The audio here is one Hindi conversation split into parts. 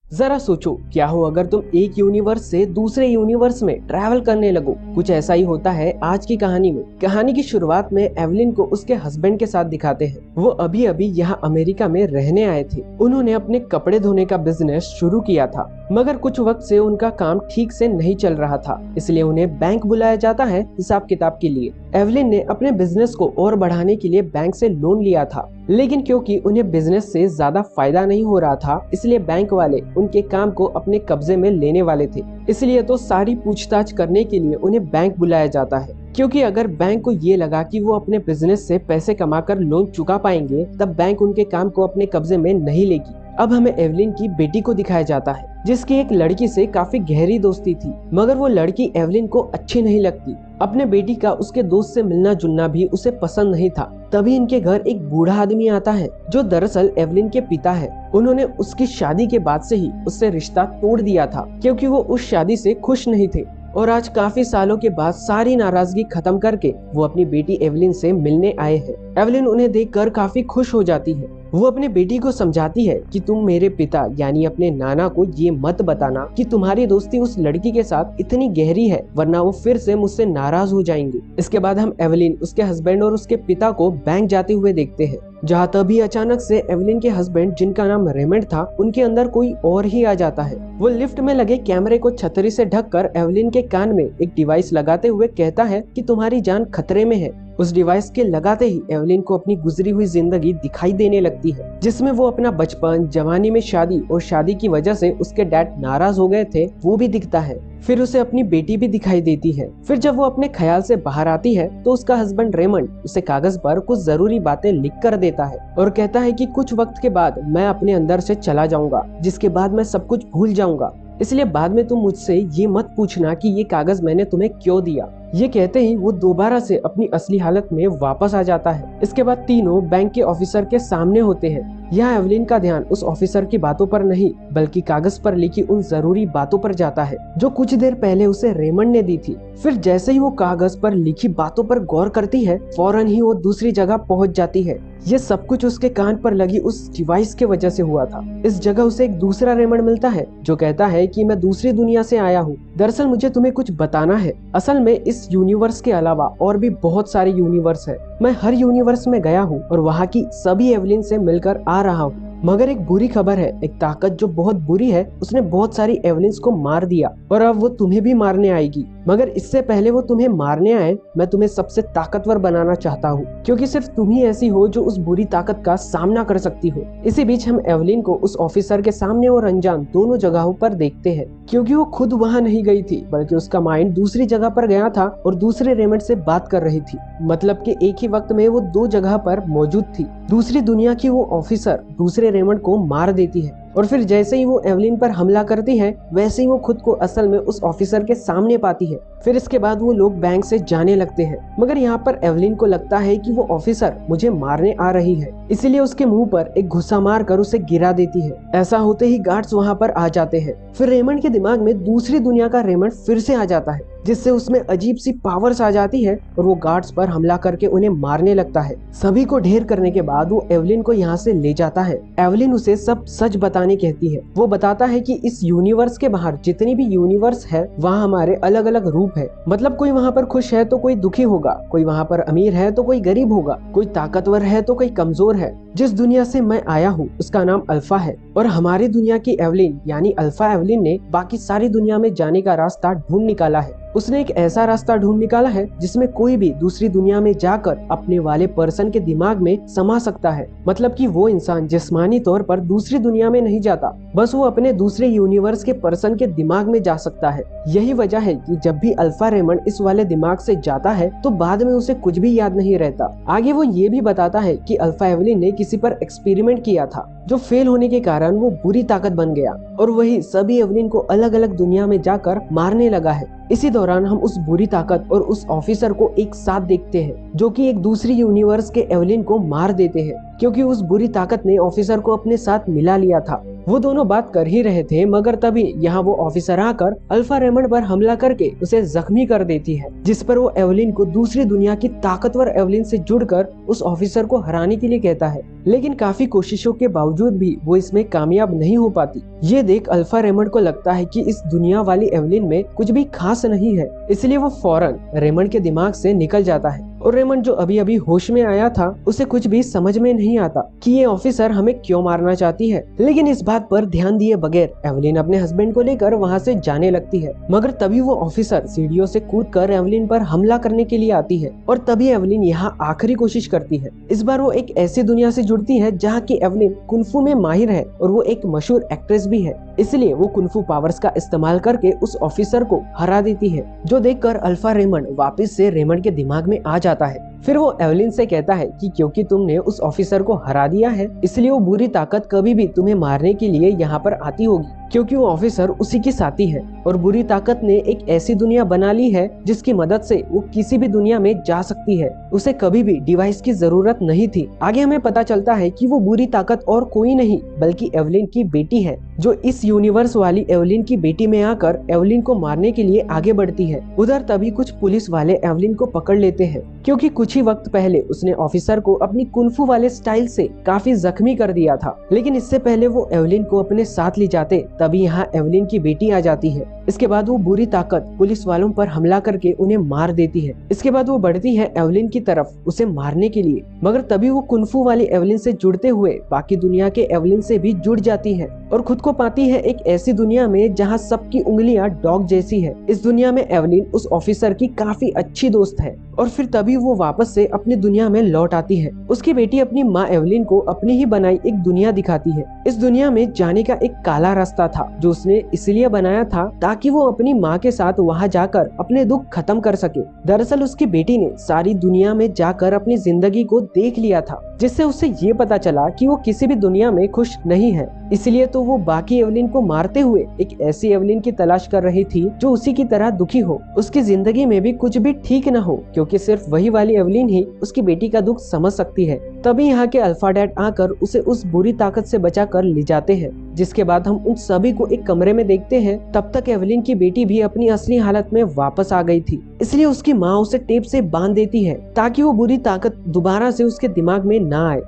जरा सोचो, क्या हो अगर तुम एक यूनिवर्स से दूसरे यूनिवर्स में ट्रैवल करने लगो। कुछ ऐसा ही होता है आज की कहानी में। कहानी की शुरुआत में एवलिन को उसके हस्बैंड के साथ दिखाते हैं। वो अभी अभी यहाँ अमेरिका में रहने आए थे। उन्होंने अपने कपड़े धोने का बिजनेस शुरू किया था, मगर कुछ वक्त से उनका काम ठीक से नहीं चल रहा था, इसलिए उन्हें बैंक बुलाया जाता है हिसाब किताब के लिए। एवलिन ने अपने बिजनेस को और बढ़ाने के लिए बैंक से लोन लिया था, लेकिन क्योंकि उन्हें बिजनेस से ज्यादा फायदा नहीं हो रहा था, इसलिए बैंक वाले उनके काम को अपने कब्जे में लेने वाले थे। इसलिए तो सारी पूछताछ करने के लिए उन्हें बैंक बुलाया जाता है, क्योंकि अगर बैंक को ये लगा कि वो अपने बिजनेस से पैसे कमाकर लोन चुका पाएंगे, तब बैंक उनके काम को अपने कब्जे में नहीं लेगी। अब हमें एवलिन की बेटी को दिखाया जाता है, जिसकी एक लड़की से काफी गहरी दोस्ती थी, मगर वो लड़की एवलिन को अच्छी नहीं लगती। अपने बेटी का उसके दोस्त से मिलना जुलना भी उसे पसंद नहीं था। तभी इनके घर एक बूढ़ा आदमी आता है, जो दरअसल एवलिन के पिता है। उन्होंने उसकी शादी के बाद से ही उससे रिश्ता तोड़ दिया था, क्योंकि वो उस शादी से खुश नहीं थे। और आज काफी सालों के बाद सारी नाराजगी खत्म करके वो अपनी बेटी एवलिन से मिलने आए हैं। एवलिन उन्हें देखकर काफी खुश हो जाती है। वो अपने बेटी को समझाती है कि तुम मेरे पिता यानी अपने नाना को ये मत बताना कि तुम्हारी दोस्ती उस लड़की के साथ इतनी गहरी है, वरना वो फिर से मुझसे नाराज हो जाएंगे। इसके बाद हम एवलिन, उसके हस्बैंड और उसके पिता को बैंक जाते हुए देखते हैं, जहाँ तभी अचानक से एवलिन के हस्बैंड, जिनका नाम रेमंड था, उनके अंदर कोई और ही आ जाता है। वो लिफ्ट में लगे कैमरे को छतरी से ढककर एवलिन के कान में एक डिवाइस लगाते हुए कहता है कि तुम्हारी जान खतरे में है। उस डिवाइस के लगाते ही एवलिन को अपनी गुजरी हुई जिंदगी दिखाई देने लगती है, जिसमें वो अपना बचपन, जवानी में शादी और शादी की वजह से उसके डैड नाराज हो गए थे, वो भी दिखता है। फिर उसे अपनी बेटी भी दिखाई देती है। फिर जब वो अपने ख्याल से बाहर आती है, तो उसका हस्बैंड रेमंड उसे कागज पर कुछ जरूरी बातें लिख कर देता है और कहता है कि कुछ वक्त के बाद मैं अपने अंदर से चला जाऊंगा, जिसके बाद मैं सब कुछ भूल जाऊंगा। इसलिए बाद में तुम मुझसे ये मत पूछना कि ये कागज मैंने तुम्हें क्यों दिया। ये कहते ही वो दोबारा से अपनी असली हालत में वापस आ जाता है। इसके बाद तीनों बैंक के ऑफिसर के सामने होते हैं। यहाँ एवलिन का ध्यान उस ऑफिसर की बातों पर नहीं, बल्कि कागज पर लिखी उन जरूरी बातों पर जाता है, जो कुछ देर पहले उसे रेमंड ने दी थी। फिर जैसे ही वो कागज पर लिखी बातों पर गौर करती है, फौरन ही वो दूसरी जगह पहुंच जाती है। ये सब कुछ उसके कान पर लगी उस डिवाइस के वजह से हुआ था। इस जगह उसे एक दूसरा रेमंड मिलता है, जो कहता है कि मैं दूसरी दुनिया से आया हूँ। दरअसल मुझे तुम्हें कुछ बताना है। असल में इस यूनिवर्स के अलावा और भी बहुत सारे यूनिवर्स है। मैं हर यूनिवर्स में गया हूँ और वहाँ की सभी एवलिन से मिलकर आ रहा हूँ, मगर एक बुरी खबर है। एक ताकत जो बहुत बुरी है, उसने बहुत सारी एवलिन्स को मार दिया और अब वो तुम्हें भी मारने आएगी। मगर इससे पहले वो तुम्हें मारने आए, मैं तुम्हें सबसे ताकतवर बनाना चाहता हूँ, क्योंकि सिर्फ तुम ही ऐसी हो जो उस बुरी ताकत का सामना कर सकती हो। इसी बीच हम एवलिन को उस ऑफिसर के सामने और अनजान दोनों जगहों पर देखते हैं, क्योंकि वो खुद वहाँ नहीं गई थी, बल्कि उसका माइंड दूसरी जगह पर गया था और दूसरे रेमंड से बात कर रही थी। मतलब कि एक ही वक्त में वो दो जगह पर मौजूद थी। दूसरी दुनिया की वो ऑफिसर दूसरे रेमंड को मार देती है और फिर जैसे ही वो एवलिन पर हमला करती है, वैसे ही वो खुद को असल में उस ऑफिसर के सामने पाती है। फिर इसके बाद वो लोग बैंक से जाने लगते हैं, मगर यहाँ पर एवलिन को लगता है कि वो ऑफिसर मुझे मारने आ रही है, इसीलिए उसके मुंह पर एक घुसा मार कर उसे गिरा देती है। ऐसा होते ही गार्ड्स वहाँ पर आ जाते हैं। फिर रेमंड के दिमाग में दूसरी दुनिया का रेमंड फिर से आ जाता है, जिससे उसमें अजीब सी पावर्स आ जाती है और वो गार्ड्स पर हमला करके उन्हें मारने लगता है। सभी को ढेर करने के बाद वो एवलिन को यहाँ से ले जाता है। एवलिन उसे सब सच बताने कहती है। वो बताता है कि इस यूनिवर्स के बाहर जितनी भी यूनिवर्स है, वहाँ हमारे अलग अलग रूप है। मतलब कोई वहाँ पर खुश है तो कोई दुखी होगा, कोई वहाँ पर अमीर है तो कोई गरीब होगा, कोई ताकतवर है तो कोई कमजोर है। जिस दुनिया से मैं आया हूँ उसका नाम अल्फा है, और हमारी दुनिया की एवलिन यानी अल्फा एवलिन ने बाकी सारी दुनिया में जाने का रास्ता ढूंढ निकाला है। उसने एक ऐसा रास्ता ढूंढ निकाला है जिसमें कोई भी दूसरी दुनिया में जाकर अपने वाले पर्सन के दिमाग में समा सकता है। मतलब कि वो इंसान जिस्मानी तौर पर दूसरी दुनिया में नहीं जाता, बस वो अपने दूसरे यूनिवर्स के पर्सन के दिमाग में जा सकता है। यही वजह है कि जब भी अल्फा रेमंड इस वाले दिमाग से जाता है, तो बाद में उसे कुछ भी याद नहीं रहता। आगे वो ये भी बताता है कि अल्फा एवलिन ने किसी पर एक्सपेरिमेंट किया था, जो फेल होने के कारण वो बुरी ताकत बन गया और वही सभी एवलिन को अलग अलग दुनिया में जाकर मारने लगा है। इसी दौरान हम उस बुरी ताकत और उस ऑफिसर को एक साथ देखते हैं, जो कि एक दूसरी यूनिवर्स के एवलिन को मार देते हैं, क्योंकि उस बुरी ताकत ने ऑफिसर को अपने साथ मिला लिया था। वो दोनों बात कर ही रहे थे, मगर तभी यहाँ वो ऑफिसर आकर अल्फा रेमंड पर हमला करके उसे जख्मी कर देती है, जिस पर वो एवलिन को दूसरी दुनिया की ताकतवर एवलिन से जुड़कर उस ऑफिसर को हराने के लिए कहता है। लेकिन काफी कोशिशों के बावजूद भी वो इसमें कामयाब नहीं हो पाती। ये देख अल्फा रेमंड को लगता है कि इस दुनिया वाली एवलिन में कुछ भी खास नहीं है, इसलिए वो फौरन रेमंड के दिमाग से निकल जाता है। और रेमंड जो अभी अभी होश में आया था, उसे कुछ भी समझ में नहीं आता कि ये ऑफिसर हमें क्यों मारना चाहती है। लेकिन इस बात पर ध्यान दिए बगैर एवलिन अपने हस्बैंड को लेकर वहाँ से जाने लगती है। मगर तभी वो ऑफिसर सीढ़ियों से कूदकर एवलिन पर हमला करने के लिए आती है, और तभी एवलिन यहाँ आखिरी कोशिश करती है। इस बार वो एक ऐसी दुनिया से जुड़ती है जहाँ की एवलिन कुंफू में माहिर है और वो एक मशहूर एक्ट्रेस भी है, इसलिए वो कुंफू पावर्स का इस्तेमाल करके उस ऑफिसर को हरा देती है, जो देखकर अल्फा रेमंड वापस से रेमंड के दिमाग में आ जाता है। फिर वो एवलिन से कहता है कि क्योंकि तुमने उस ऑफिसर को हरा दिया है, इसलिए वो बुरी ताकत कभी भी तुम्हें मारने के लिए यहाँ पर आती होगी, क्योंकि वो ऑफिसर उसी की साथी है। और बुरी ताकत ने एक ऐसी दुनिया बना ली है जिसकी मदद से वो किसी भी दुनिया में जा सकती है। उसे कभी भी डिवाइस की जरूरत नहीं थी। आगे हमें पता चलता है कि वो बुरी ताकत और कोई नहीं बल्कि एवलिन की बेटी है, जो इस यूनिवर्स वाली एवलिन की बेटी में आकर एवलिन को मारने के लिए आगे बढ़ती है। उधर तभी कुछ पुलिस वाले एवलिन को पकड़ लेते हैं, क्योंकि कुछ ही वक्त पहले उसने ऑफिसर को अपनी कुंफू वाले स्टाइल से काफी जख्मी कर दिया था। लेकिन इससे पहले वो एवलिन को अपने साथ ले जाते, तभी यहाँ एवलिन की बेटी आ जाती है। इसके बाद वो बुरी ताकत पुलिस वालों पर हमला करके उन्हें मार देती है। इसके बाद वो बढ़ती है एवलिन की तरफ उसे मारने के लिए, मगर तभी वो कुंफू वाली एवलिन से जुड़ते हुए बाकी दुनिया के एवलिन से भी जुड़ जाती है और खुद को पाती है एक ऐसी दुनिया में जहाँ सबकी उंगलियां डॉग जैसी है। इस दुनिया में एवलिन उस ऑफिसर की काफी अच्छी दोस्त है, और फिर तभी वो वापस से अपनी दुनिया में लौट आती है। उसकी बेटी अपनी माँ एवलिन को अपनी ही बनाई एक दुनिया दिखाती है। इस दुनिया में जाने का एक काला रास्ता था, जो उसने इसलिए बनाया था ताकि वो अपनी माँ के साथ वहाँ जाकर अपने दुख खत्म कर सके। दरअसल उसकी बेटी ने सारी दुनिया में जाकर अपनी जिंदगी को देख लिया था, जिससे उसे ये पता चला कि वो किसी भी दुनिया में खुश नहीं है। इसलिए तो वो बाकी एवलिन को मारते हुए एक ऐसी एवलिन की तलाश कर रही थी जो उसी की तरह दुखी हो, उसकी जिंदगी में भी कुछ भी ठीक न हो, क्योंकि सिर्फ वही वाली एवलिन ही उसकी बेटी का दुख समझ सकती है। तभी यहाँ के अल्फा डैड आकर उसे उस बुरी ताकत से बचा कर ले जाते हैं, जिसके बाद हम उन सभी को एक कमरे में देखते हैं। तब तक एवलिन की बेटी भी अपनी असली हालत में वापस आ गई थी, इसलिए उसकी माँ उसे टेप से बांध देती है ताकि वो बुरी ताकत दोबारा से उसके दिमाग में ना आए।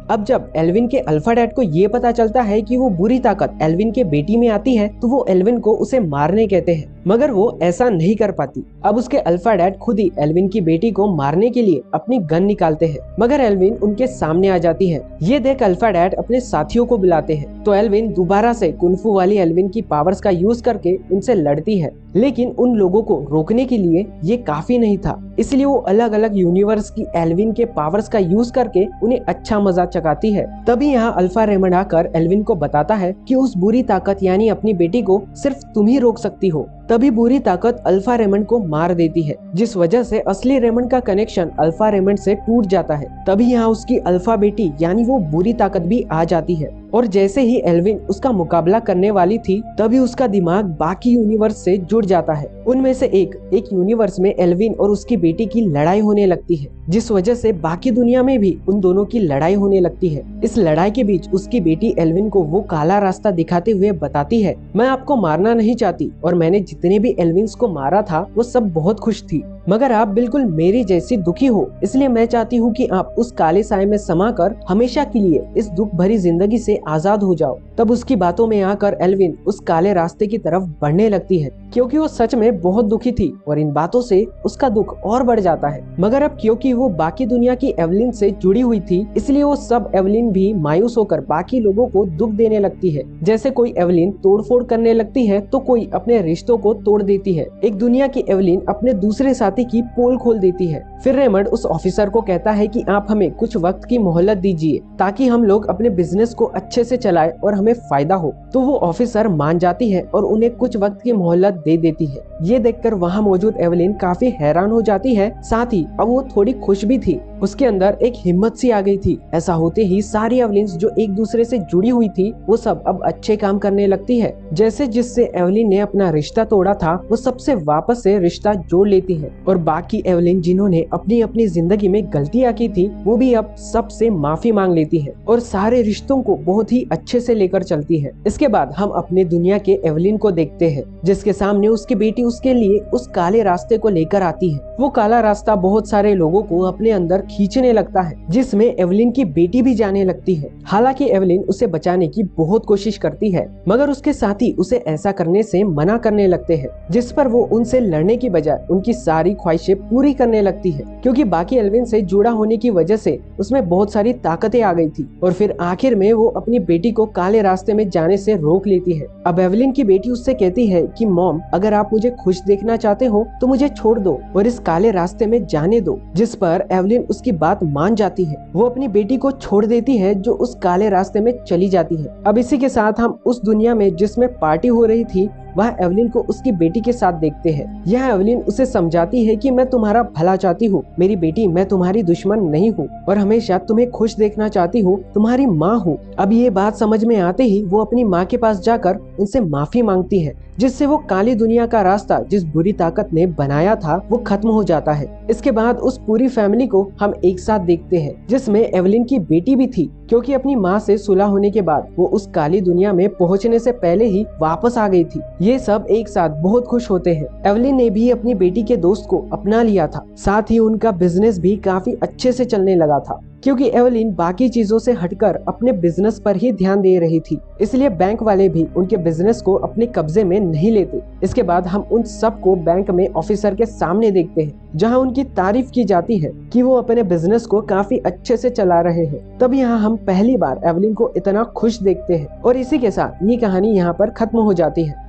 अब जब एल्विन के अल्फा डैड को ये पता चलता है कि वो बुरी ताकत एल्विन के बेटी में आती है, तो वो एल्विन को उसे मारने कहते हैं, मगर वो ऐसा नहीं कर पाती। अब उसके अल्फा डैड खुद ही एल्विन की बेटी को मारने के लिए अपनी गन निकालते हैं, मगर एल्विन उनके सामने आ जाती है। ये देख अल्फा डैड अपने साथियों को बुलाते हैं, तो एल्विन दोबारा से कुंफू वाली एल्विन की पावर्स का यूज करके उनसे लड़ती है। लेकिन उन लोगों को रोकने के लिए ये काफी नहीं था, इसलिए वो अलग अलग यूनिवर्स की एल्विन के पावर्स का यूज करके उन्हें अच्छा मजा चकाती है। तभी यहाँ अल्फा रेमंड आकर एल्विन को बताता है कि उस बुरी ताकत यानी अपनी बेटी को सिर्फ तुम ही रोक सकती हो। तभी बुरी ताकत अल्फा रेमंड को मार देती है, जिस वजह से असली रेमंड का कनेक्शन अल्फा रेमंड से टूट जाता है। तभी यहाँ उसकी अल्फा बेटी यानी वो बुरी ताकत भी आ जाती है, और जैसे ही एल्विन उसका मुकाबला करने वाली थी, तभी उसका दिमाग बाकी यूनिवर्स से जुड़ जाता है। उनमें से एक यूनिवर्स में एल्विन और उसकी बेटी की लड़ाई होने लगती है, जिस वजह से बाकी दुनिया में भी उन दोनों की लड़ाई होने लगती है। इस लड़ाई के बीच उसकी बेटी एल्विन को वो काला रास्ता दिखाते हुए बताती है, मैं आपको मारना नहीं चाहती, और मैंने जितने भी एल्विन्स को मारा था वो सब बहुत खुश थी, मगर आप बिल्कुल मेरी जैसी दुखी हो, इसलिए मैं चाहती हूँ कि आप उस काले साए में समाकर हमेशा के लिए इस दुख भरी जिंदगी से आजाद हो जाओ। तब उसकी बातों में आकर एल्विन उस काले रास्ते की तरफ बढ़ने लगती है, क्योंकि वो सच में बहुत दुखी थी और इन बातों से उसका दुख और बढ़ जाता है। मगर अब क्योंकि वो बाकी दुनिया की एवलिन से जुड़ी हुई थी, इसलिए वो सब एवलिन भी मायूस होकर बाकी लोगों को दुख देने लगती है। जैसे कोई एवलिन तोड़फोड़ करने लगती है, तो कोई अपने रिश्तों को तोड़ देती है। एक दुनिया की एवलिन अपने दूसरे साथी खाते की पोल खोल देती है। फिर रेमंड उस ऑफिसर को कहता है कि आप हमें कुछ वक्त की मोहलत दीजिए ताकि हम लोग अपने बिजनेस को अच्छे से चलाएं और हमें फायदा हो। तो वो ऑफिसर मान जाती है और उन्हें कुछ वक्त की मोहलत दे देती है। ये देखकर वहाँ मौजूद एवलिन काफी हैरान हो जाती है, साथ ही अब वो थोड़ी खुश भी थी। उसके अंदर एक हिम्मत सी आ गई थी। ऐसा होते ही सारी एवलिन्स जो एक दूसरे से जुड़ी हुई थी वो सब अब अच्छे काम करने लगती है। जैसे जिससे एवलिन ने अपना रिश्ता तोड़ा था वो सबसे वापस से रिश्ता जोड़ लेती है और बाकी एवलिन जिन्होंने अपनी अपनी जिंदगी में गलतियां की थी वो भी अब सबसे माफी मांग लेती है और सारे रिश्तों को बहुत ही अच्छे से लेकर चलती है। इसके बाद हम अपने दुनिया के एवलिन को देखते हैं जिसके सामने उसकी बेटी उसके लिए उस काले रास्ते को लेकर आती है। वो काला रास्ता बहुत सारे लोगों को अपने अंदर खींचने लगता है जिसमें एवलिन की बेटी भी जाने लगती है। हालांकि एवलिन उसे बचाने की बहुत कोशिश करती है मगर उसके साथी उसे ऐसा करने से मना करने लगते हैं, जिस पर वो उनसे लड़ने की बजाय उनकी सारी ख्वाहिशें पूरी करने लगती है क्योंकि बाकी एवलिन से जुड़ा होने की वजह से उसमें बहुत सारी ताकतें आ गई थी। और फिर आखिर में वो अपनी बेटी को काले रास्ते में जाने से रोक लेती है। अब एवलिन की बेटी उससे कहती है कि मॉम, अगर आप मुझे खुश देखना चाहते हो तो मुझे छोड़ दो और इस काले रास्ते में जाने दो, जिस पर एवलिन उसकी बात मान जाती है। वो अपनी बेटी को छोड़ देती है जो उस काले रास्ते में चली जाती है। अब इसी के साथ हम उस दुनिया में जिसमें पार्टी हो रही थी वह एवलिन को उसकी बेटी के साथ देखते हैं। यह एवलिन उसे समझाती है कि मैं तुम्हारा भला चाहती हूँ मेरी बेटी, मैं तुम्हारी दुश्मन नहीं हूँ और हमेशा तुम्हें खुश देखना चाहती हूँ, तुम्हारी माँ हूँ। अब ये बात समझ में आते ही वो अपनी माँ के पास जाकर उनसे माफी मांगती है जिससे वो काली दुनिया का रास्ता जिस बुरी ताकत ने बनाया था वो खत्म हो जाता है। इसके बाद उस पूरी फैमिली को हम एक साथ देखते हैं जिसमें एवलिन की बेटी भी थी क्योंकि अपनी माँ से सुलह होने के बाद वो उस काली दुनिया में पहुँचने से पहले ही वापस आ गई थी। ये सब एक साथ बहुत खुश होते हैं। एवलिन ने भी अपनी बेटी के दोस्त को अपना लिया था, साथ ही उनका बिजनेस भी काफी अच्छे से चलने लगा था क्योंकि एवलिन बाकी चीजों से हटकर अपने बिजनेस पर ही ध्यान दे रही थी, इसलिए बैंक वाले भी उनके बिजनेस को अपने कब्जे में नहीं लेते। इसके बाद हम उन सब को बैंक में ऑफिसर के सामने देखते हैं जहां उनकी तारीफ की जाती है कि वो अपने बिजनेस को काफी अच्छे से चला रहे हैं। तब यहाँ हम पहली बार एवलिन को इतना खुश देखते हैं और इसी के साथ ये कहानी यहाँ पर खत्म हो जाती है।